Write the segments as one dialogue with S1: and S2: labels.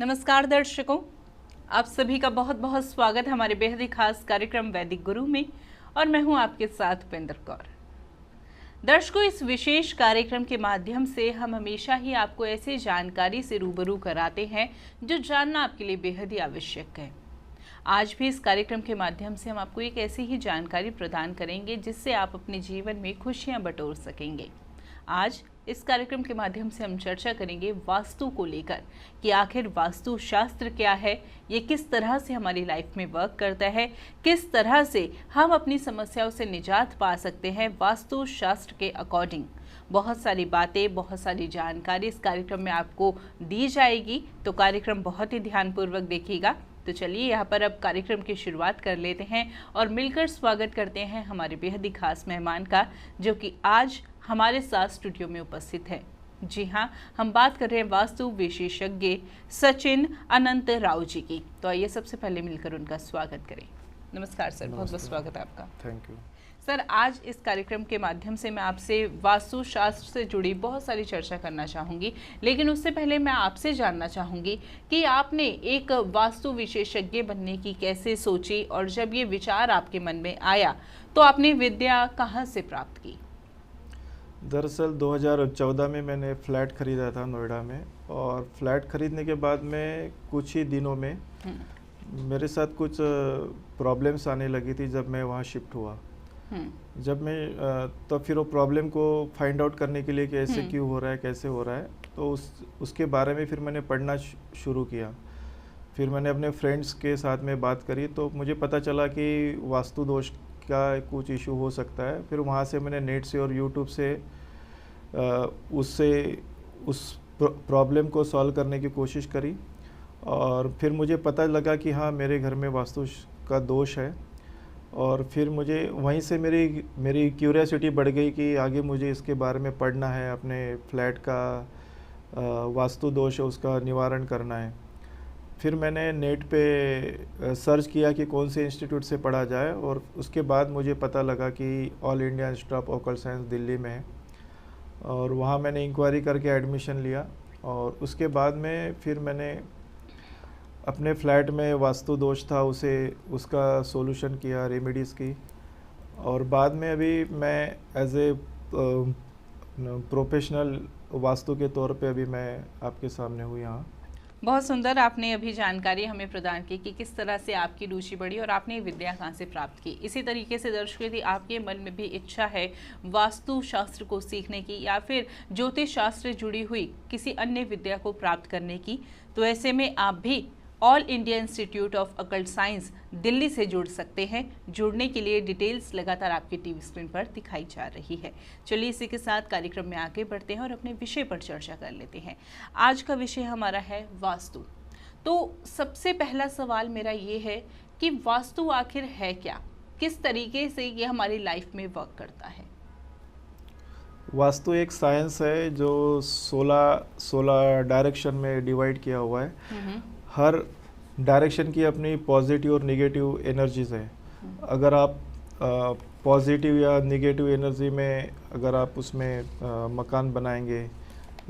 S1: नमस्कार दर्शकों, आप सभी का बहुत बहुत स्वागत है हमारे बेहद ही खास कार्यक्रम वैदिक गुरु में। और मैं हूं आपके साथ उपेंद्र कौर। दर्शकों, इस विशेष कार्यक्रम के माध्यम से हम हमेशा ही आपको ऐसे जानकारी से रूबरू कराते हैं जो जानना आपके लिए बेहद ही आवश्यक है। आज भी इस कार्यक्रम के माध्यम से हम आपको एक ऐसी ही जानकारी प्रदान करेंगे जिससे आप अपने जीवन में खुशियां बटोर सकेंगे। आज इस कार्यक्रम के माध्यम से हम चर्चा करेंगे वास्तु को लेकर कि आखिर वास्तु शास्त्र क्या है, ये किस तरह से हमारी लाइफ में वर्क करता है, किस तरह से हम अपनी समस्याओं से निजात पा सकते हैं वास्तु शास्त्र के अकॉर्डिंग। बहुत सारी बातें, बहुत सारी जानकारी इस कार्यक्रम में आपको दी जाएगी, तो कार्यक्रम बहुत ही ध्यानपूर्वक देखिएगा। तो चलिए यहाँ पर अब कार्यक्रम की शुरुआत कर लेते हैं और मिलकर स्वागत करते हैं हमारे बेहद ही खास मेहमान का, जो कि आज हमारे साथ स्टूडियो में उपस्थित है। जी हाँ, हम बात कर रहे हैं वास्तु विशेषज्ञ सचिन अनंत राव जी की। तो आइए सबसे पहले मिलकर उनका स्वागत करें। नमस्कार सर, बहुत बहुत स्वागत है आपका।
S2: थैंक यू
S1: सर, आज इस कार्यक्रम के माध्यम से मैं आपसे वास्तु शास्त्र से जुड़ी बहुत सारी चर्चा करना चाहूँगी, लेकिन उससे पहले मैं आपसे जानना चाहूँगी कि आपने एक वास्तु विशेषज्ञ बनने की कैसे सोची, और जब ये विचार आपके मन में आया तो आपने विद्या कहाँ से प्राप्त की?
S2: दरअसल 2014 में मैंने फ्लैट ख़रीदा था नोएडा में, और फ्लैट ख़रीदने के बाद में कुछ ही दिनों में मेरे साथ कुछ प्रॉब्लम्स आने लगी थी जब मैं वहाँ शिफ्ट हुआ। जब मैं तब फिर वो प्रॉब्लम को फाइंड आउट करने के लिए कि ऐसे क्यों हो रहा है, कैसे हो रहा है, तो उसके बारे में फिर मैंने पढ़ना शुरू किया। फिर मैंने अपने फ्रेंड्स के साथ में बात करी तो मुझे पता चला कि वास्तु दोष का कुछ इशू हो सकता है। फिर वहाँ से मैंने नेट से और यूट्यूब से उस प्रॉब्लम को सॉल्व करने की कोशिश करी, और फिर मुझे पता लगा कि हाँ, मेरे घर में वास्तु का दोष है। और फिर मुझे वहीं से मेरी क्यूरियोसिटी बढ़ गई कि आगे मुझे इसके बारे में पढ़ना है, अपने फ्लैट का वास्तु दोष है उसका निवारण करना है। फिर मैंने नेट पे सर्च किया कि कौन से इंस्टीट्यूट से पढ़ा जाए, और उसके बाद मुझे पता लगा कि all India institute of occult science Delhi में है, और वहाँ मैंने इंक्वायरी करके एडमिशन लिया। और उसके बाद में फिर मैंने अपने फ्लैट में वास्तु दोष था उसका सॉल्यूशन किया, रेमेडीज़ की। और बाद में अभी मैं एज ए प्रोफेशनल वास्तु के तौर पे अभी मैं आपके सामने हूँ यहाँ।
S1: बहुत सुंदर आपने अभी जानकारी हमें प्रदान की कि किस तरह से आपकी रुचि बढ़ी और आपने विद्या कहाँ से प्राप्त की। इसी तरीके से दर्शकों, यदि आपके मन में भी इच्छा है वास्तु शास्त्र को सीखने की या फिर ज्योतिष शास्त्र से जुड़ी हुई किसी अन्य विद्या को प्राप्त करने की, तो ऐसे में आप भी all India institute of occult science Delhi से जुड़ सकते हैं। जुड़ने के लिए डिटेल्स लगातार आपकी टीवी स्क्रीन पर दिखाई जा रही है। चलिए इसी के साथ कार्यक्रम में आगे बढ़ते हैं और अपने विषय पर चर्चा कर लेते हैं। आज का विषय हमारा है वास्तु। तो सबसे पहला सवाल मेरा ये है कि वास्तु आखिर है क्या, किस तरीके से ये हमारी लाइफ में वर्क करता है?
S2: वास्तु एक साइंस है जो 16 डायरेक्शन में डिवाइड किया हुआ है। हर डायरेक्शन की अपनी पॉजिटिव और नेगेटिव एनर्जीज है। अगर आप पॉजिटिव या नेगेटिव एनर्जी में अगर आप उसमें मकान बनाएंगे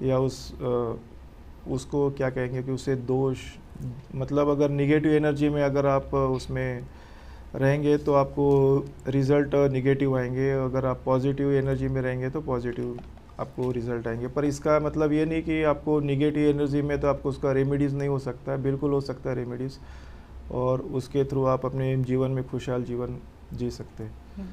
S2: या उसको क्या कहेंगे कि उसे दोष, मतलब अगर नेगेटिव एनर्जी में अगर आप उसमें रहेंगे तो आपको रिज़ल्ट नेगेटिव आएंगे, अगर आप पॉजिटिव एनर्जी में रहेंगे तो पॉजिटिव आपको रिज़ल्ट आएंगे। पर इसका मतलब ये नहीं कि आपको नेगेटिव एनर्जी में तो आपको उसका रेमेडीज़ नहीं हो सकता है, बिल्कुल हो सकता है रेमेडीज़, और उसके थ्रू आप अपने जीवन में खुशहाल जीवन जी सकते हैं।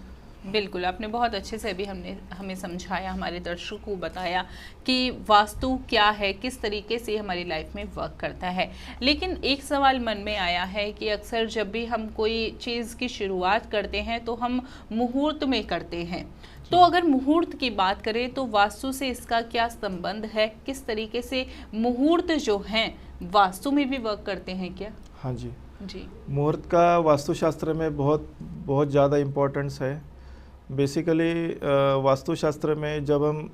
S1: बिल्कुल, आपने बहुत अच्छे से अभी हमें समझाया, हमारे दर्शकों को बताया कि वास्तु क्या है, किस तरीके से हमारी लाइफ में वर्क करता है। लेकिन एक सवाल मन में आया है कि अक्सर जब भी हम कोई चीज़ की शुरुआत करते हैं तो हम मुहूर्त में करते हैं। तो अगर मुहूर्त की बात करें तो वास्तु से इसका क्या संबंध है? किस तरीके से मुहूर्त जो हैं वास्तु में भी वर्क करते हैं क्या?
S2: हाँ जी,
S1: मुहूर्त
S2: का वास्तुशास्त्र में बहुत बहुत ज़्यादा इम्पोर्टेंस है। बेसिकली वास्तुशास्त्र में जब हम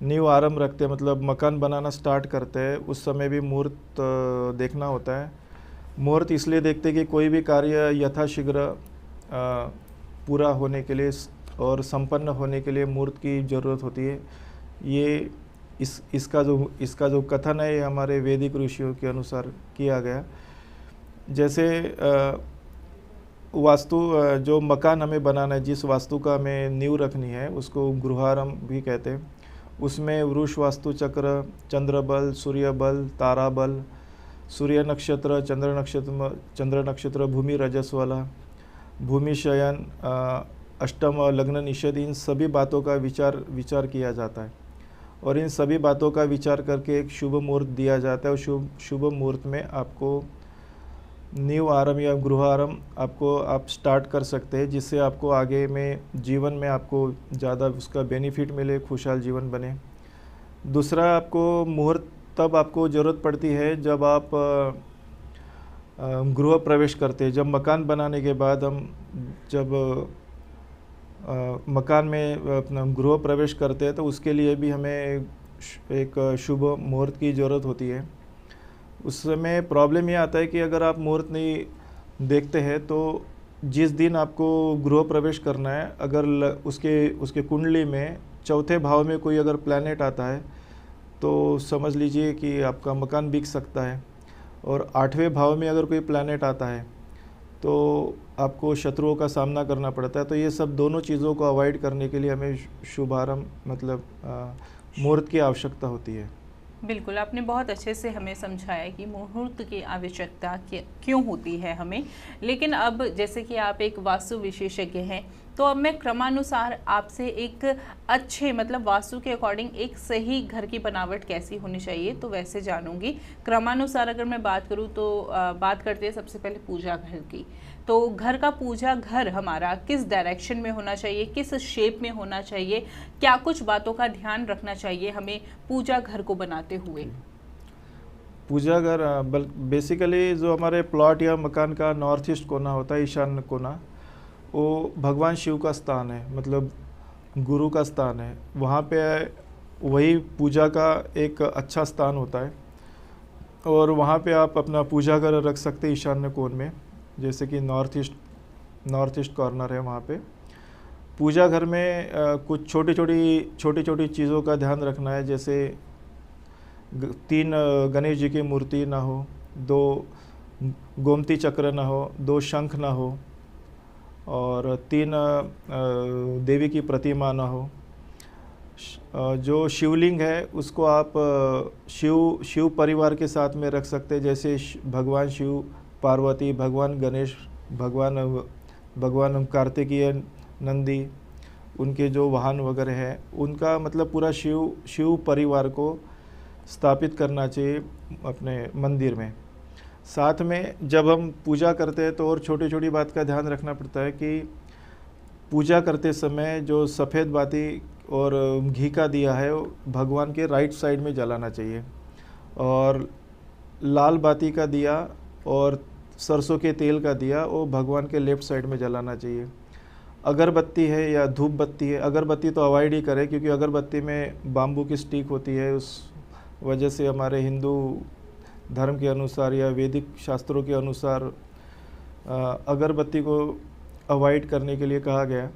S2: न्यू आरंभ रखते हैं, मतलब मकान बनाना स्टार्ट करते हैं, उस समय भी मुहूर्त देखना होता है। मुहूर्त इसलिए देखते हैं कि कोई भी कार्य यथाशीघ्र पूरा होने के लिए और संपन्न होने के लिए मुहूर्त की ज़रूरत होती है। ये इसका जो कथन है ये हमारे वैदिक ऋषियों के अनुसार किया गया। जैसे वास्तु जो मकान हमें बनाना है, जिस वास्तु का हमें नींव रखनी है, उसको गृहारंभ भी कहते हैं। उसमें वृष वास्तु चक्र, चंद्र बल, सूर्य बल, तारा बल, सूर्य नक्षत्र, चंद्र नक्षत्र, भूमि रजस वाला, भूमि शयन, अष्टम लग्न निषेध, इन सभी बातों का विचार किया जाता है और इन सभी बातों का विचार करके एक शुभ मुहूर्त दिया जाता है। और शुभ मुहूर्त में आपको नींव आरंभ या गृह आरंभ आप स्टार्ट कर सकते हैं, जिससे आपको आगे में जीवन में आपको ज़्यादा उसका बेनिफिट मिले, खुशहाल जीवन बने। दूसरा, आपको मुहूर्त तब आपको ज़रूरत पड़ती है जब आप गृह प्रवेश करते हैं। जब मकान बनाने के बाद जब मकान में अपना गृह प्रवेश करते हैं तो उसके लिए भी हमें एक शुभ मुहूर्त की ज़रूरत होती है। उस समय प्रॉब्लम ये आता है कि अगर आप मुहूर्त नहीं देखते हैं तो जिस दिन आपको गृह प्रवेश करना है, अगर उसके कुंडली में चौथे भाव में कोई अगर प्लैनेट आता है तो समझ लीजिए कि आपका मकान बिक सकता है। और 8वें भाव में अगर कोई प्लैनेट आता है तो आपको शत्रुओं का सामना करना पड़ता है। तो ये सब दोनों चीज़ों को अवॉइड करने के लिए हमें शुभारंभ मतलब मुहूर्त की आवश्यकता होती है।
S1: बिल्कुल, आपने बहुत अच्छे से हमें समझाया कि मुहूर्त की आवश्यकता क्यों होती है हमें। लेकिन अब जैसे कि आप एक वास्तु विशेषज्ञ हैं, तो अब मैं क्रमानुसार आपसे एक अच्छे मतलब वास्तु के अकॉर्डिंग एक सही घर की बनावट कैसी होनी चाहिए तो वैसे जानूंगी। क्रमानुसार अगर मैं बात करूं तो बात करते हैं सबसे पहले पूजा घर की। तो घर का पूजा घर हमारा किस डायरेक्शन में होना चाहिए, किस शेप में होना चाहिए, क्या कुछ बातों का ध्यान रखना चाहिए हमें पूजा घर को बनाते हुए?
S2: पूजा घर बेसिकली जो हमारे प्लॉट या मकान का नॉर्थ ईस्ट कोना होता है, ईशान्य कोना, वो भगवान शिव का स्थान है, मतलब गुरु का स्थान है। वहाँ पे वही पूजा का एक अच्छा स्थान होता है और वहाँ पे आप अपना पूजा घर रख सकते हैं ईशान्य कोण में, जैसे कि नॉर्थ ईस्ट कॉर्नर है। वहाँ पे पूजा घर में कुछ छोटी छोटी चीज़ों का ध्यान रखना है। जैसे 3 गणेश जी की मूर्ति ना हो, 2 गोमती चक्र ना हो, 2 शंख ना हो और 3 देवी की प्रतिमा ना हो। जो शिवलिंग है उसको आप शिव परिवार के साथ में रख सकते हैं, जैसे भगवान शिव, पार्वती, भगवान गणेश, भगवान कार्तिकेय, नंदी, उनके जो वाहन वगैरह हैं, उनका मतलब पूरा शिव परिवार को स्थापित करना चाहिए अपने मंदिर में। साथ में जब हम पूजा करते हैं तो और छोटी छोटी बात का ध्यान रखना पड़ता है कि पूजा करते समय जो सफ़ेद बाती और घी का दिया है वो भगवान के राइट साइड में जलाना चाहिए और लाल बाती का दिया और सरसों के तेल का दिया वो भगवान के लेफ़्ट साइड में जलाना चाहिए। अगरबत्ती है या धूप बत्ती है, अगरबत्ती तो अवॉइड ही करें क्योंकि अगरबत्ती में बाम्बू की स्टिक होती है। उस वजह से हमारे हिंदू धर्म के अनुसार या वैदिक शास्त्रों के अनुसार अगरबत्ती को अवॉइड करने के लिए कहा गया।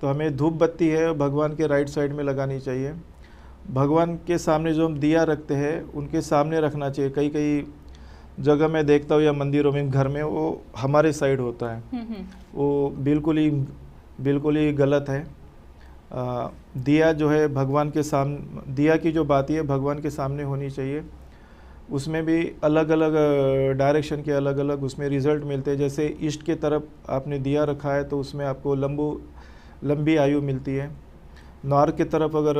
S2: तो हमें धूप बत्ती है भगवान के राइट साइड में लगानी चाहिए। भगवान के सामने जो हम दिया रखते हैं उनके सामने रखना चाहिए। कई जगह मैं देखता हूँ या मंदिरों में, घर में, वो हमारे साइड होता है, वो बिल्कुल ही गलत है। दिया जो है भगवान के सामने, दिया की जो बाती है भगवान के सामने होनी चाहिए। उसमें भी अलग अलग डायरेक्शन के अलग अलग उसमें रिज़ल्ट मिलते हैं। जैसे ईस्ट के तरफ आपने दिया रखा है तो उसमें आपको लंबी आयु मिलती है। नॉर्थ की तरफ अगर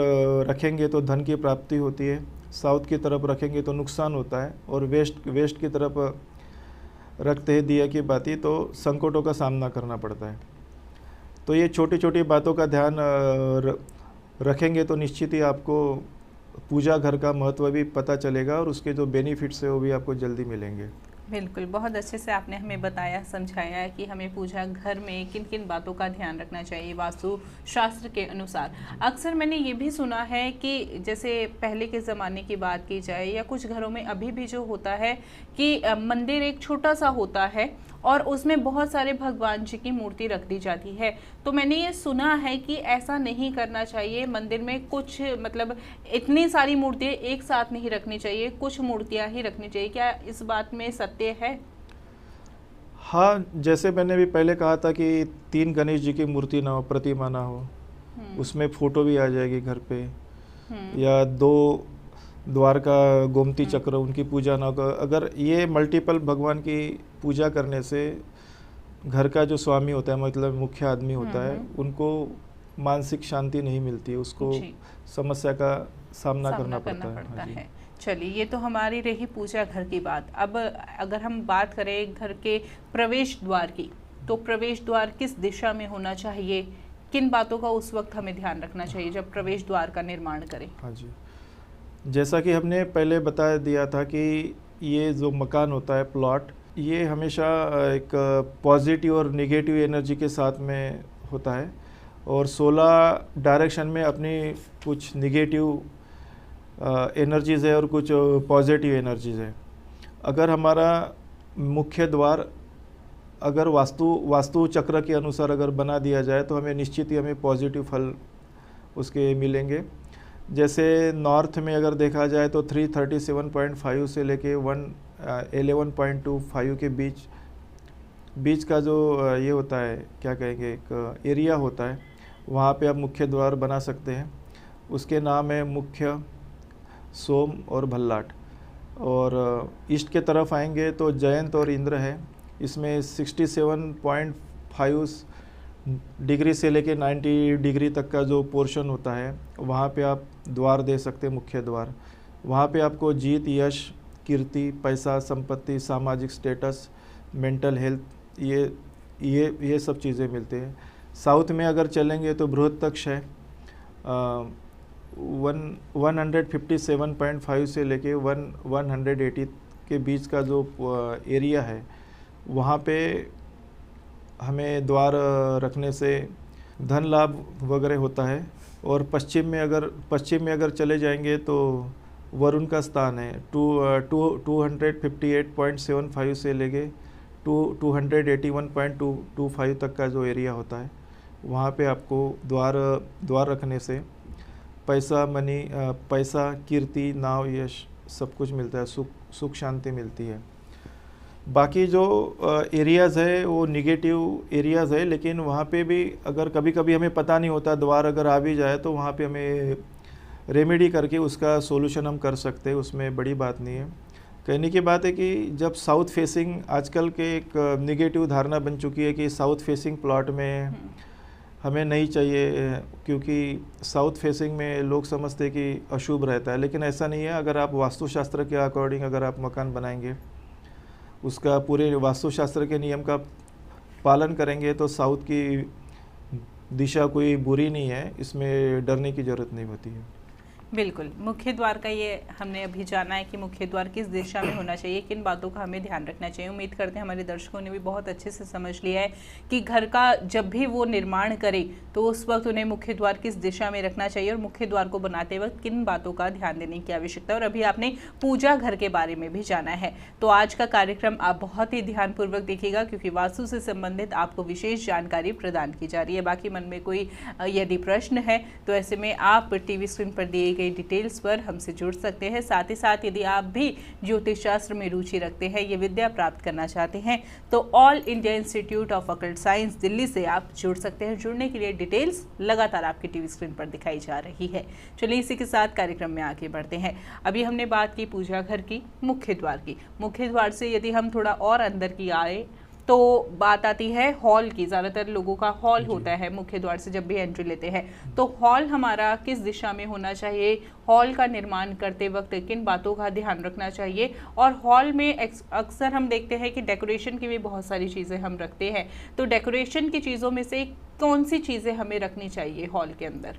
S2: रखेंगे तो धन की प्राप्ति होती है, साउथ की तरफ रखेंगे तो नुकसान होता है और वेस्ट की तरफ रखते हैं दिया की बाती तो संकटों का सामना करना पड़ता है। तो ये छोटी छोटी बातों का ध्यान रखेंगे तो निश्चित ही आपको पूजा घर का महत्व भी पता चलेगा और उसके जो बेनिफिट्स है वो भी आपको जल्दी मिलेंगे।
S1: बिल्कुल, बहुत अच्छे से आपने हमें बताया, समझाया कि हमें पूजा घर में किन किन बातों का ध्यान रखना चाहिए वास्तु शास्त्र के अनुसार। अक्सर मैंने ये भी सुना है कि जैसे पहले के ज़माने की बात की जाए या कुछ घरों में अभी भी जो होता है कि मंदिर एक छोटा सा होता है और उसमें बहुत सारे भगवान जी की मूर्ति रख दी जाती है। तो मैंने ये सुना है कि ऐसा नहीं करना चाहिए, मंदिर में कुछ मतलब इतनी सारी मूर्तियाँ एक साथ नहीं रखनी चाहिए, कुछ मूर्तियाँ ही रखनी चाहिए। क्या इस बात में सत्य है?
S2: हाँ, जैसे मैंने भी पहले कहा था कि 3 गणेश जी की मूर्ति ना हो, प्रतिमा ना हो, उसमें फोटो भी आ जाएगी घर पे, या 2 द्वारका गोमती चक्र उनकी पूजा ना हो। अगर ये मल्टीपल भगवान की पूजा करने से घर का जो स्वामी होता है, मतलब मुख्य आदमी होता है, उनको मानसिक शांति नहीं मिलती है, उसको समस्या का सामना करना पड़ता है।
S1: चलिए, ये तो हमारी रही पूजा घर की बात। अब अगर हम बात करें घर के प्रवेश द्वार की, तो प्रवेश द्वार किस दिशा में होना चाहिए, किन बातों का उस वक्त हमें ध्यान रखना चाहिए जब प्रवेश द्वार का निर्माण करें?
S2: हाँ जी, जैसा कि हमने पहले बता दिया था कि ये जो मकान होता है, प्लॉट, ये हमेशा एक पॉजिटिव और नेगेटिव एनर्जी के साथ में होता है, और 16 डायरेक्शन में अपनी कुछ नेगेटिव एनर्जीज़ है और कुछ पॉजिटिव एनर्जीज़ है। अगर हमारा मुख्य द्वार अगर वास्तु चक्र के अनुसार अगर बना दिया जाए तो हमें निश्चित ही हमें पॉजिटिव फल उसके मिलेंगे। जैसे नॉर्थ में अगर देखा जाए तो 337.5 से लेके 111.25 के बीच का जो ये होता है, क्या कहेंगे, एक एरिया होता है, वहाँ पे आप मुख्य द्वार बना सकते हैं। उसके नाम है मुख्य, सोम और भल्लाट। और ईस्ट के तरफ आएंगे तो जयंत और इंद्र है। इसमें 67.5 डिग्री से लेके 90 डिग्री तक का जो पोर्शन होता है, वहाँ पे आप द्वार दे सकते हैं, मुख्य द्वार। वहाँ पे आपको जीत, यश, कीर्ति, पैसा, संपत्ति, सामाजिक स्टेटस, मेंटल हेल्थ, ये सब चीज़ें मिलते हैं। साउथ में अगर चलेंगे तो बृहत्तक्ष है, 157.5 से लेके 180 के बीच का जो एरिया है, वहाँ पे हमें द्वार रखने से धन लाभ वगैरह होता है। और पश्चिम में अगर चले जाएंगे तो वरुण का स्थान है, 258.75 से लेके 281.225 तक का जो एरिया होता है, वहाँ पे आपको द्वार रखने से पैसा, कीर्ति, नाव, यश सब कुछ मिलता है, सुख शांति मिलती है। बाकी जो एरियाज़ है वो निगेटिव एरियाज़ है, लेकिन वहाँ पे भी अगर कभी कभी हमें पता नहीं होता, द्वार अगर आ भी जाए तो वहाँ पे हमें रेमेडी करके उसका सॉल्यूशन हम कर सकते हैं, उसमें बड़ी बात नहीं है। कहने की बात है कि जब साउथ फेसिंग, आजकल के एक निगेटिव धारणा बन चुकी है कि साउथ फेसिंग प्लॉट में हमें नहीं चाहिए, क्योंकि साउथ फेसिंग में लोग समझते हैं कि अशुभ रहता है, लेकिन ऐसा नहीं है। अगर आप वास्तुशास्त्र के अकॉर्डिंग अगर आप मकान बनाएंगे, उसका पूरे वास्तुशास्त्र के नियम का पालन करेंगे, तो साउथ की दिशा कोई बुरी नहीं है, इसमें डरने की ज़रूरत नहीं होती है।
S1: बिल्कुल, मुख्य द्वार का ये हमने अभी जाना है कि मुख्य द्वार किस दिशा में होना चाहिए, किन बातों का हमें ध्यान रखना चाहिए। उम्मीद करते हैं हमारे दर्शकों ने भी बहुत अच्छे से समझ लिया है कि घर का जब भी वो निर्माण करें तो उस वक्त उन्हें मुख्य द्वार किस दिशा में रखना चाहिए और मुख्य द्वार को बनाते वक्त किन बातों का ध्यान देने की आवश्यकता है। और अभी आपने पूजा घर के बारे में भी जाना है, तो आज का कार्यक्रम आप बहुत ही ध्यानपूर्वक देखिएगा, क्योंकि वास्तु से संबंधित आपको विशेष जानकारी प्रदान की जा रही है। बाकी मन में कोई यदि प्रश्न है तो ऐसे में आप टीवी स्क्रीन पर दिए गई डिटेल्स पर हमसे जुड़ सकते हैं। साथ ही साथ यदि आप भी ज्योतिष शास्त्र में रुचि रखते हैं, ये विद्या प्राप्त करना चाहते हैं, तो all India institute of occult science Delhi से आप जुड़ सकते हैं। जुड़ने के लिए डिटेल्स लगातार आपकी टीवी स्क्रीन पर दिखाई जा रही है। चलिए इसी के साथ कार्यक्रम में आगे बढ़ते हैं। अभी हमने बात की पूजा घर की, मुख्य द्वार की। मुख्य द्वार से यदि हम थोड़ा और अंदर की आए तो बात आती है हॉल की। ज़्यादातर लोगों का हॉल होता है मुख्य द्वार से जब भी एंट्री लेते हैं, तो हॉल हमारा किस दिशा में होना चाहिए, हॉल का निर्माण करते वक्त किन बातों का ध्यान रखना चाहिए। और हॉल में अक्सर हम देखते हैं कि डेकोरेशन की भी बहुत सारी चीज़ें हम रखते हैं, तो डेकोरेशन की चीज़ों में से कौन सी चीज़ें हमें रखनी चाहिए हॉल के अंदर?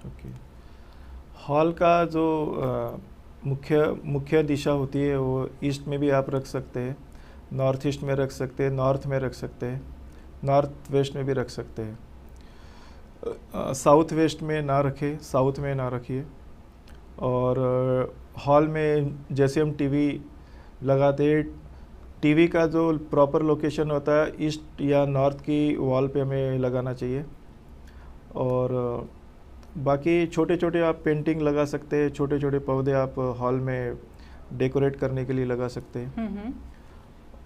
S2: हॉल का जो मुख्य दिशा होती है वो ईस्ट में भी आप रख सकते हैं, नॉर्थ ईस्ट में रख सकते हैं, नॉर्थ में रख सकते हैं, नॉर्थ वेस्ट में भी रख सकते हैं। साउथ वेस्ट में ना रखें, साउथ में ना रखिए। और हॉल में जैसे हम टीवी लगाते हैं, टीवी का जो प्रॉपर लोकेशन होता है ईस्ट या नॉर्थ की वॉल पे हमें लगाना चाहिए। और बाकी छोटे छोटे आप पेंटिंग लगा सकते हैं, छोटे छोटे पौधे आप हॉल में डेकोरेट करने के लिए लगा सकते हैं।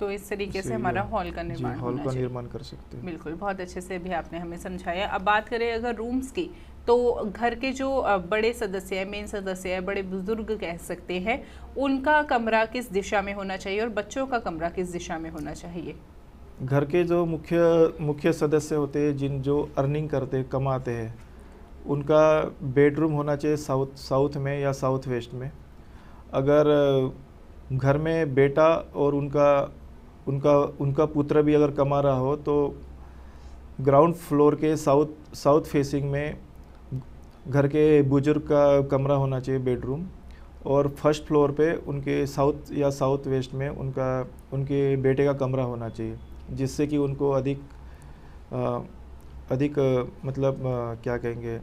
S1: तो इस तरीके से हमारा हॉल का निर्माण
S2: हॉल का निर्माण कर सकते हैं।
S1: बिल्कुल, बहुत अच्छे से भी आपने हमें समझाया। अब बात करें अगर रूम्स की, तो घर के जो बड़े सदस्य हैं, मेन सदस्य है, बड़े बुजुर्ग कह सकते हैं, उनका कमरा किस दिशा में होना चाहिए और बच्चों का कमरा किस दिशा में होना चाहिए?
S2: घर के जो मुख्य सदस्य होते हैं, जो अर्निंग करते हैं, कमाते हैं, उनका बेडरूम होना चाहिए साउथ में या साउथ वेस्ट में। अगर घर में बेटा और उनका पुत्र भी अगर कमा रहा हो तो ग्राउंड फ्लोर के साउथ फेसिंग में घर के बुजुर्ग का कमरा होना चाहिए, बेडरूम। और फर्स्ट फ्लोर पे उनके साउथ या साउथ वेस्ट में उनके बेटे का कमरा होना चाहिए, जिससे कि उनको अधिक मतलब क्या कहेंगे,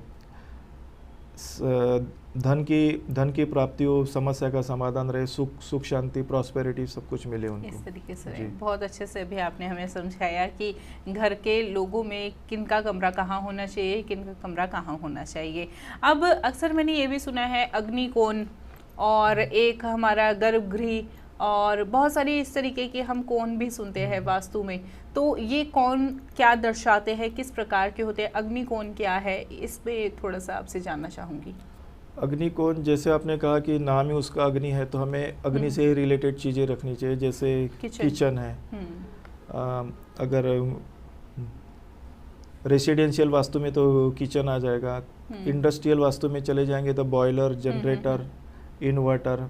S2: धन की प्राप्ति हो, समस्या का समाधान रहे, सुख शांति प्रॉस्पेरिटी सब कुछ मिले उनको।
S1: इस तरीके से बहुत अच्छे से भी आपने हमें समझाया कि घर के लोगों में किनका कमरा कहाँ होना चाहिए, किनका कमरा कहाँ होना चाहिए। अब अक्सर मैंने ये भी सुना है अग्निकोण और एक हमारा गर्भगृह और बहुत सारी इस तरीके के हम कोण भी सुनते हैं वास्तु में। तो ये कोण क्या दर्शाते हैं, किस प्रकार के होते हैं, अग्निकोण क्या है, इस पे थोड़ा सा आपसे जानना चाहूँगी।
S2: अग्निकोण, जैसे आपने कहा कि नाम ही उसका अग्नि है, तो हमें अग्नि से ही रिलेटेड चीज़ें रखनी चाहिए। जैसे किचन है, अगर रेसिडेंशियल वास्तु में तो किचन आ जाएगा। इंडस्ट्रियल वास्तु में चले जाएंगे तो बॉयलर, जनरेटर, इन्वर्टर,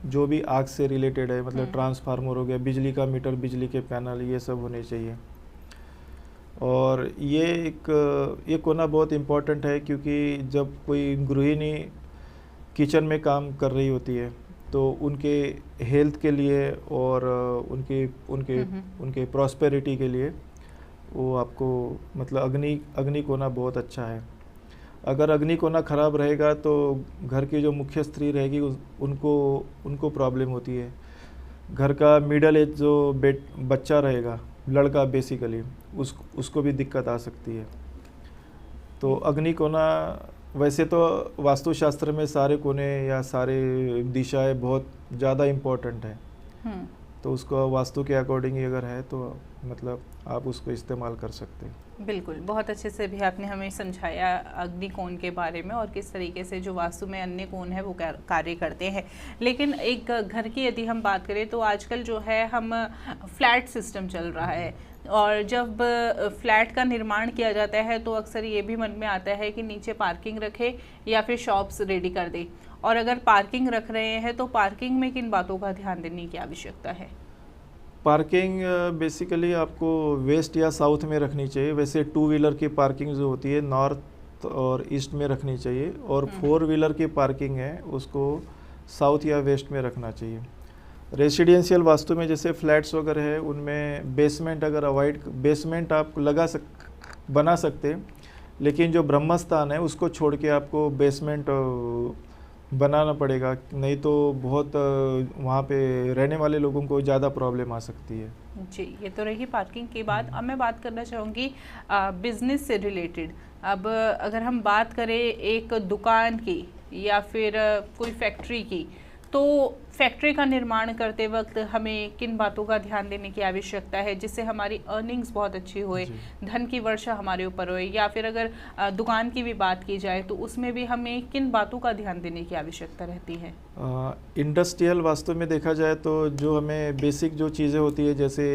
S2: जो भी आग से रिलेटेड है, मतलब ट्रांसफार्मर हो गया, बिजली का मीटर, बिजली के पैनल, ये सब होने चाहिए। और ये कोना बहुत इम्पोर्टेंट है, क्योंकि जब कोई गृहिणी किचन में काम कर रही होती है तो उनके हेल्थ के लिए और उनके प्रॉस्पेरिटी के लिए वो आपको मतलब अग्नि कोना बहुत अच्छा है। अगर अग्नि कोना खराब रहेगा तो घर की जो मुख्य स्त्री रहेगी उनको प्रॉब्लम होती है। घर का मिडल एज जो बच्चा रहेगा, लड़का बेसिकली, उसको भी दिक्कत आ सकती है। तो अग्नि कोना, वैसे तो वास्तुशास्त्र में सारे कोने या सारे दिशाएं बहुत ज़्यादा इम्पोर्टेंट है, तो उसको वास्तु के अकॉर्डिंग ही अगर है तो मतलब आप उसको इस्तेमाल कर सकते हैं।
S1: बिल्कुल, बहुत अच्छे से भी आपने हमें समझाया अग्निकोण के बारे में और किस तरीके से जो वास्तु में अन्य कोण है वो कार्य करते हैं। लेकिन एक घर की यदि हम बात करें तो आजकल जो है हम फ्लैट सिस्टम चल रहा है, और जब फ्लैट का निर्माण किया जाता है तो अक्सर ये भी मन में आता है कि नीचे पार्किंग रखे या फिर शॉप्स रेडी कर दे। और अगर पार्किंग रख रहे हैं तो पार्किंग में किन बातों का ध्यान देने की आवश्यकता है?
S2: पार्किंग बेसिकली आपको वेस्ट या साउथ में रखनी चाहिए। वैसे 2 व्हीलर की पार्किंग जो होती है नॉर्थ और ईस्ट में रखनी चाहिए, और 4 व्हीलर की पार्किंग है उसको साउथ या वेस्ट में रखना चाहिए। रेसिडेंशियल वास्तु में जैसे फ्लैट्स वगैरह है उनमें बेसमेंट बेसमेंट आप बना सकते हैं, लेकिन जो ब्रह्मस्थान है उसको छोड़ के आपको बेसमेंट बनाना पड़ेगा, नहीं तो बहुत वहाँ पे रहने वाले लोगों को ज़्यादा प्रॉब्लम आ सकती है।
S1: जी, ये तो रही पार्किंग की बात। अब मैं बात करना चाहूँगी बिजनेस से रिलेटेड। अब अगर हम बात करें एक दुकान की या फिर कोई फैक्ट्री की, तो फैक्ट्री का निर्माण करते वक्त हमें किन बातों का ध्यान देने की आवश्यकता है जिससे हमारी अर्निंग्स बहुत अच्छी होए, धन की वर्षा हमारे ऊपर होए? या फिर अगर दुकान की भी बात की जाए तो उसमें भी हमें किन बातों का ध्यान देने की आवश्यकता रहती है?
S2: इंडस्ट्रियल वास्तु में देखा जाए तो जो हमें बेसिक जो चीज़ें होती है जैसे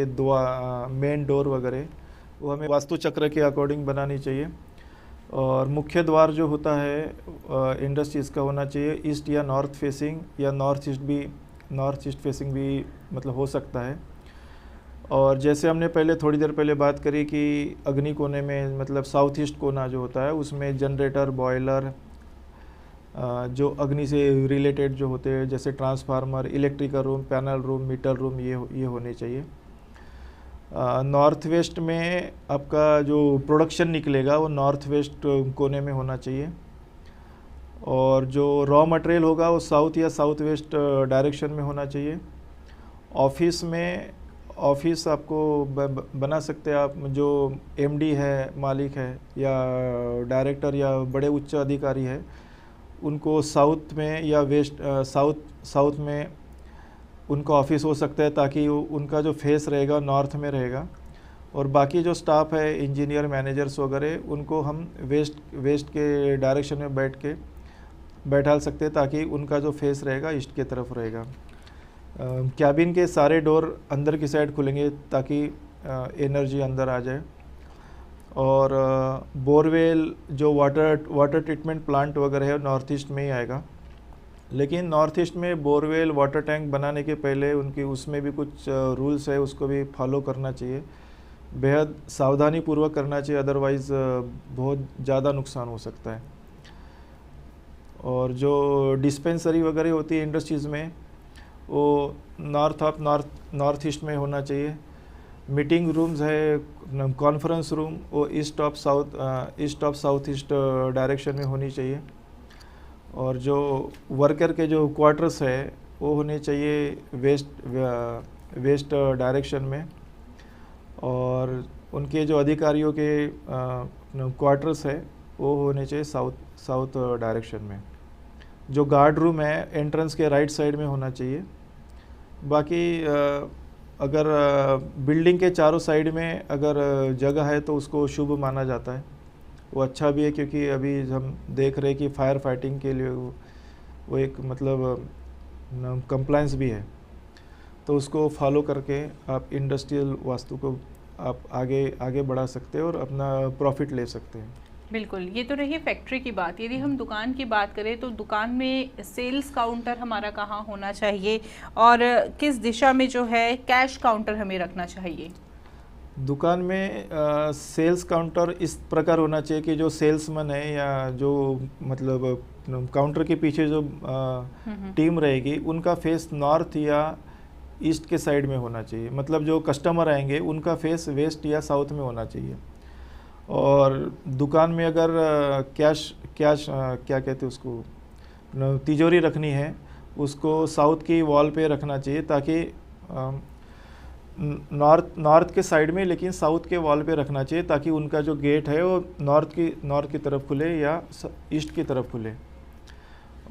S2: मेन डोर वगैरह, वो हमें वास्तु चक्र के अकॉर्डिंग बनानी चाहिए। और मुख्य द्वार जो होता है इंडस्ट्रीज का होना चाहिए ईस्ट या नॉर्थ फेसिंग, या नॉर्थ ईस्ट फेसिंग भी मतलब हो सकता है। और जैसे हमने थोड़ी देर पहले बात करी कि अग्नि कोने में मतलब साउथ ईस्ट कोना जो होता है उसमें जनरेटर, बॉयलर, जो अग्नि से रिलेटेड जो होते हैं, जैसे transformer, electrical room, panel room, metre room, ये होने चाहिए। नॉर्थ वेस्ट में आपका जो प्रोडक्शन निकलेगा वो नॉर्थ वेस्ट कोने में होना चाहिए, और जो रॉ मटेरियल होगा वो साउथ या साउथ वेस्ट डायरेक्शन में होना चाहिए। ऑफिस आपको बना सकते हैं आप, जो एमडी है, मालिक है, या डायरेक्टर या बड़े उच्च अधिकारी है, उनको साउथ में या वेस्ट साउथ में उनका ऑफिस हो सकता है, ताकि उनका जो फेस रहेगा नॉर्थ में रहेगा। और बाकी जो स्टाफ है, इंजीनियर, मैनेजर्स वगैरह, उनको हम वेस्ट के डायरेक्शन में बैठा सकते हैं, ताकि उनका जो फेस रहेगा ईस्ट की तरफ रहेगा। कैबिन के सारे डोर अंदर की साइड खुलेंगे, ताकि एनर्जी अंदर आ जाए। और बोरवेल, जो वाटर ट्रीटमेंट प्लांट वगैरह है, नॉर्थ ईस्ट में ही आएगा। लेकिन नॉर्थ ईस्ट में बोरवेल, वाटर टैंक बनाने के पहले उसमें भी कुछ रूल्स है, उसको भी फॉलो करना चाहिए, बेहद सावधानी पूर्वक करना चाहिए, अदरवाइज़ बहुत ज़्यादा नुकसान हो सकता है। और जो डिस्पेंसरी वगैरह होती है इंडस्ट्रीज़ में, वो नॉर्थ ईस्ट में होना चाहिए। मीटिंग रूम्स है, कॉन्फ्रेंस रूम, वो east of south east direction में होनी चाहिए। और जो वर्कर के जो क्वार्टर्स है वो होने चाहिए वेस्ट डायरेक्शन में। और उनके जो अधिकारियों के क्वार्टर्स है वो होने चाहिए साउथ डायरेक्शन में। जो गार्ड रूम है एंट्रेंस के राइट साइड में होना चाहिए। बाकी अगर बिल्डिंग के चारों साइड में अगर जगह है तो उसको शुभ माना जाता है, वो अच्छा भी है, क्योंकि अभी हम देख रहे हैं कि फायर फाइटिंग के लिए वो एक मतलब कंप्लायंस भी है, तो उसको फॉलो करके आप इंडस्ट्रियल वास्तु को आप आगे बढ़ा सकते हैं और अपना प्रॉफिट ले सकते हैं।
S1: बिल्कुल, ये तो रही फैक्ट्री की बात। यदि हम दुकान की बात करें तो दुकान में सेल्स काउंटर हमारा कहाँ होना चाहिए और किस दिशा में जो है कैश काउंटर हमें रखना चाहिए?
S2: दुकान में सेल्स काउंटर इस प्रकार होना चाहिए कि जो सेल्समैन है या जो मतलब काउंटर के पीछे जो टीम रहेगी, उनका फेस नॉर्थ या ईस्ट के साइड में होना चाहिए। मतलब जो कस्टमर आएंगे उनका फेस वेस्ट या साउथ में होना चाहिए। और दुकान में अगर कैश क्या कहते हैं उसको, तिजोरी रखनी है, उसको साउथ की वॉल पे रखना चाहिए, ताकि नॉर्थ के साइड में, लेकिन साउथ के वॉल पे रखना चाहिए, ताकि उनका जो गेट है वो नॉर्थ की तरफ खुले या ईस्ट की तरफ खुले।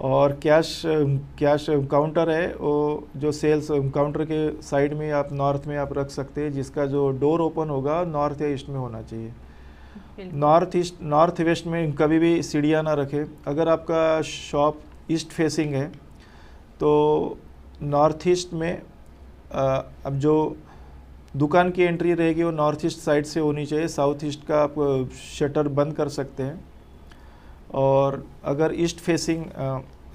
S2: और कैश काउंटर है वो जो सेल्स काउंटर के साइड में आप नॉर्थ में आप रख सकते हैं, जिसका जो डोर ओपन होगा नॉर्थ या ईस्ट में होना चाहिए। नॉर्थ वेस्ट में कभी भी सीढ़ियाँ ना रखें। अगर आपका शॉप ईस्ट फेसिंग है तो नॉर्थ ईस्ट में अब जो दुकान की एंट्री रहेगी वो नॉर्थ ईस्ट साइड से होनी चाहिए। साउथ ईस्ट का आप शटर बंद कर सकते हैं। और अगर ईस्ट फेसिंग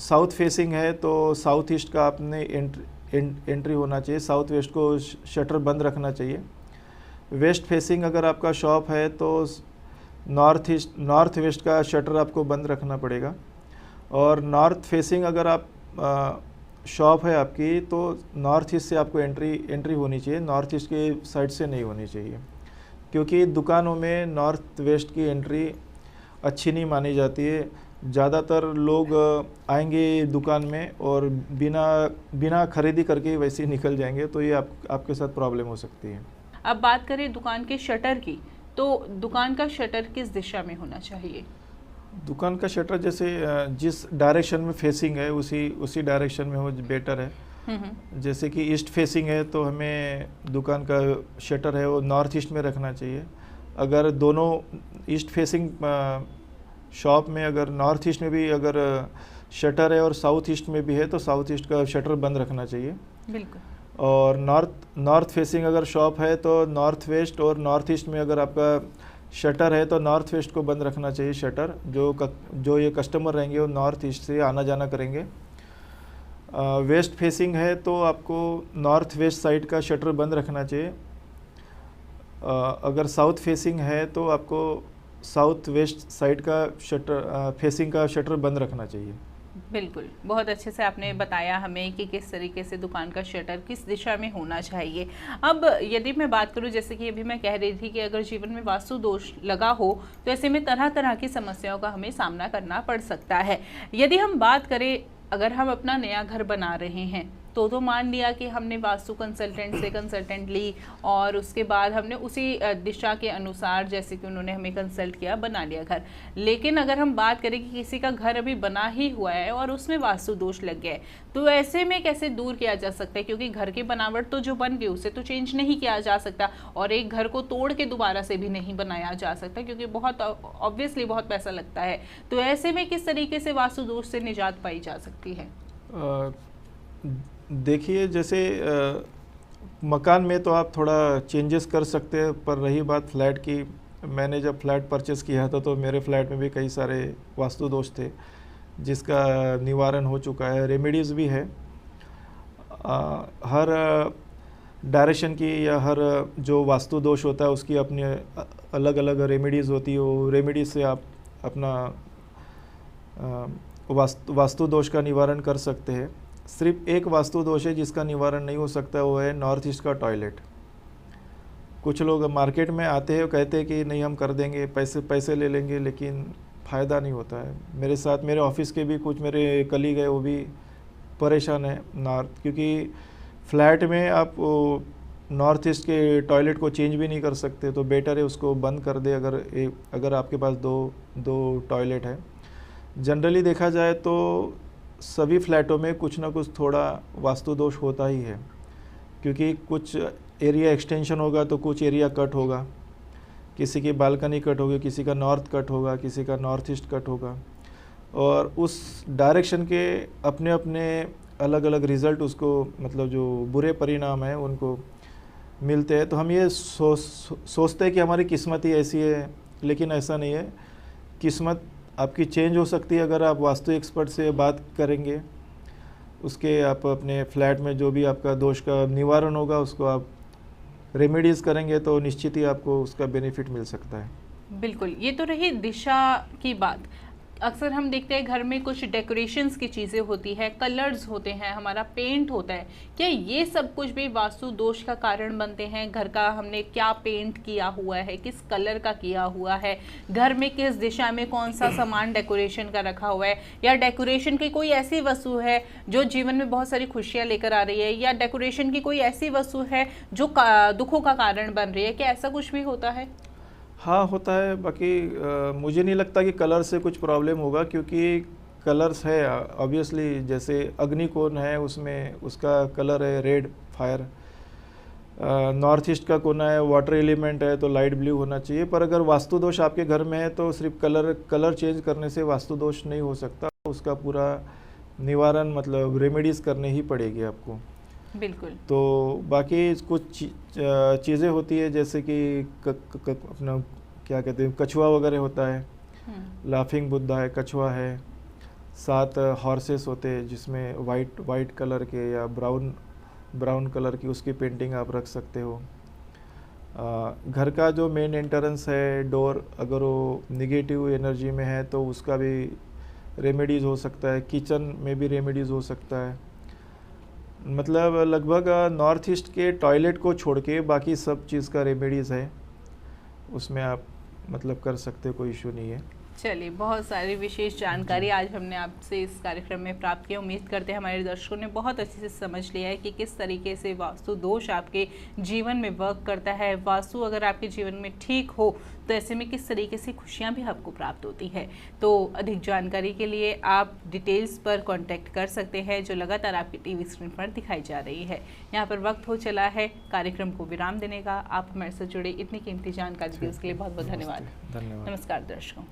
S2: साउथ फेसिंग है तो साउथ ईस्ट का आपने एंट्री होना चाहिए, साउथ वेस्ट को शटर बंद रखना चाहिए। वेस्ट फेसिंग अगर आपका शॉप है तो नॉर्थ वेस्ट का शटर आपको बंद रखना पड़ेगा। और नॉर्थ फेसिंग अगर आप शॉप है आपकी तो नॉर्थ ईस्ट से आपको एंट्री होनी चाहिए, नॉर्थ ईस्ट के साइड से नहीं होनी चाहिए, क्योंकि दुकानों में नॉर्थ वेस्ट की एंट्री अच्छी नहीं मानी जाती है। ज़्यादातर लोग आएंगे दुकान में और बिना खरीदी करके वैसे ही निकल जाएंगे, तो ये आपके साथ प्रॉब्लम हो सकती है।
S1: अब बात करें दुकान के शटर की, तो दुकान का शटर किस दिशा में होना चाहिए?
S2: दुकान का शटर जैसे जिस डायरेक्शन में फेसिंग है उसी डायरेक्शन में हो बेटर है। जैसे कि ईस्ट फेसिंग है तो हमें दुकान का शटर है वो नॉर्थ ईस्ट में रखना चाहिए। अगर दोनों ईस्ट फेसिंग शॉप में अगर नॉर्थ ईस्ट में भी अगर शटर है और साउथ ईस्ट में भी है तो साउथ ईस्ट का शटर बंद रखना चाहिए।
S1: बिल्कुल।
S2: और नॉर्थ फेसिंग अगर शॉप है तो नॉर्थ वेस्ट और नॉर्थ ईस्ट में अगर आपका शटर है तो नॉर्थ वेस्ट को बंद रखना चाहिए शटर। जो ये कस्टमर रहेंगे वो नॉर्थ ईस्ट से आना जाना करेंगे। वेस्ट फेसिंग है तो आपको नॉर्थ वेस्ट साइड का शटर बंद रखना चाहिए। अगर साउथ फेसिंग है तो आपको साउथ वेस्ट साइड का शटर फेसिंग का शटर बंद रखना चाहिए।
S1: बिल्कुल, बहुत अच्छे से आपने बताया हमें कि किस तरीके से दुकान का शटर किस दिशा में होना चाहिए। अब यदि मैं बात करूं, जैसे कि अभी मैं कह रही थी कि अगर जीवन में वास्तु दोष लगा हो तो ऐसे में तरह तरह की समस्याओं का हमें सामना करना पड़ सकता है। यदि हम बात करें, अगर हम अपना नया घर बना रहे हैं तो मान लिया कि हमने वास्तु कंसल्टेंट से कंसल्टेंट ली और उसके बाद हमने उसी दिशा के अनुसार, जैसे कि उन्होंने हमें कंसल्ट किया, बना लिया घर। लेकिन अगर हम बात करें कि किसी का घर अभी बना ही हुआ है और उसमें वास्तु दोष लग गया है, तो ऐसे में कैसे दूर किया जा सकता है? क्योंकि घर की बनावट तो जो बन गई उसे तो चेंज नहीं किया जा सकता और एक घर को तोड़ के दोबारा से भी नहीं बनाया जा सकता, क्योंकि बहुत ऑब्वियसली बहुत पैसा लगता है। तो ऐसे में किस तरीके से वास्तु दोष से निजात पाई जा सकती है?
S2: देखिए, जैसे मकान में तो आप थोड़ा चेंजेस कर सकते हैं, पर रही बात फ्लैट की, मैंने जब फ्लैट परचेज़ किया था तो मेरे फ्लैट में भी कई सारे वास्तु दोष थे जिसका निवारण हो चुका है, रेमेडीज़ भी है। हर डायरेक्शन की या हर जो वास्तु दोष होता है उसकी अपनी अलग अलग रेमेडीज़ होती है। वो रेमेडीज़ से आप अपना वास्तु दोष का निवारण कर सकते हैं। सिर्फ एक वास्तु दोष है जिसका निवारण नहीं हो सकता, वो है नॉर्थ ईस्ट का टॉयलेट। कुछ लोग मार्केट में आते हैं, कहते हैं कि नहीं हम कर देंगे, पैसे ले लेंगे, लेकिन फ़ायदा नहीं होता है। मेरे साथ मेरे ऑफिस के भी कुछ मेरे कलीग हैं, वो भी परेशान है नॉर्थ, क्योंकि फ्लैट में आप नॉर्थ ईस्ट के टॉयलेट को चेंज भी नहीं कर सकते, तो बेटर है उसको बंद कर दे अगर आपके पास दो टॉयलेट है। जनरली देखा जाए तो सभी फ्लैटों में कुछ ना कुछ थोड़ा वास्तु दोष होता ही है, क्योंकि कुछ एरिया एक्सटेंशन होगा तो कुछ एरिया कट होगा, किसी की बालकनी कट होगी, किसी का नॉर्थ कट होगा, किसी का नॉर्थ ईस्ट कट होगा, और उस डायरेक्शन के अपने अपने अलग अलग रिज़ल्ट उसको, मतलब जो बुरे परिणाम हैं उनको मिलते हैं। तो हम ये सोचते हैं कि हमारी किस्मत ही ऐसी है, लेकिन ऐसा नहीं है। किस्मत आपकी चेंज हो सकती है अगर आप वास्तु एक्सपर्ट से बात करेंगे। उसके आप अपने फ्लैट में जो भी आपका दोष का निवारण होगा उसको आप रेमेडीज़ करेंगे तो निश्चित ही आपको उसका बेनिफिट मिल सकता है।
S1: बिल्कुल, ये तो रही दिशा की बात। अक्सर हम देखते हैं घर में कुछ डेकोरेशंस की चीज़ें होती है, कलर्स होते हैं, हमारा पेंट होता है। क्या ये सब कुछ भी वास्तु दोष का कारण बनते हैं? घर का हमने क्या पेंट किया हुआ है, किस कलर का किया हुआ है, घर में किस दिशा में कौन सा सामान डेकोरेशन का रखा हुआ है, या डेकोरेशन की कोई ऐसी वस्तु है जो जीवन में बहुत सारी खुशियाँ लेकर आ रही है, या डेकोरेशन की कोई ऐसी वस्तु है जो दुखों का कारण बन रही है? क्या ऐसा कुछ भी होता है?
S2: हाँ, होता है। बाकी मुझे नहीं लगता कि कलर से कुछ प्रॉब्लम होगा, क्योंकि कलर्स है ऑब्वियसली। जैसे अग्निकोण है, उसमें उसका कलर है रेड फायर। नॉर्थ ईस्ट का कोना है, वाटर एलिमेंट है, तो लाइट ब्लू होना चाहिए। पर अगर वास्तु दोष आपके घर में है तो सिर्फ कलर चेंज करने से वास्तु दोष नहीं हो सकता, उसका पूरा निवारण मतलब रेमेडीज़ करने ही पड़ेगी आपको।
S1: बिल्कुल।
S2: तो बाकी कुछ चीज़ें होती है, जैसे कि अपना क्या कहते हैं, कछुआ वगैरह होता है, लाफिंग बुद्धा है, कछुआ है, 7 हॉर्सेस होते हैं जिसमें वाइट कलर के या ब्राउन कलर की उसकी पेंटिंग आप रख सकते हो। घर का जो मेन एंट्रेंस है, डोर, अगर वो निगेटिव एनर्जी में है तो उसका भी रेमेडीज़ हो सकता है। किचन में भी रेमेडीज़ हो सकता है। मतलब लगभग नॉर्थ ईस्ट के टॉयलेट को छोड़ के बाकी सब चीज़ का रेमेडीज़ है, उसमें आप मतलब कर सकते हो, कोई इशू नहीं है।
S1: चलिए, बहुत सारी विशेष जानकारी आज हमने आपसे इस कार्यक्रम में प्राप्त की। उम्मीद करते हैं हमारे दर्शकों ने बहुत अच्छे से समझ लिया है कि किस तरीके से वास्तु दोष आपके जीवन में वर्क करता है। वास्तु अगर आपके जीवन में ठीक हो तो ऐसे में किस तरीके से खुशियां भी आपको प्राप्त होती है। तो अधिक जानकारी के लिए आप डिटेल्स पर कॉन्टैक्ट कर सकते हैं जो लगातार आपकी टीवी स्क्रीन पर दिखाई जा रही है। यहाँ पर वक्त हो चला है कार्यक्रम को विराम देने का। आप हमारे साथ जुड़े इतनी कीमती जानकारी दी उसके लिए बहुत बहुत धन्यवाद।
S2: धन्यवाद।
S1: नमस्कार दर्शकों।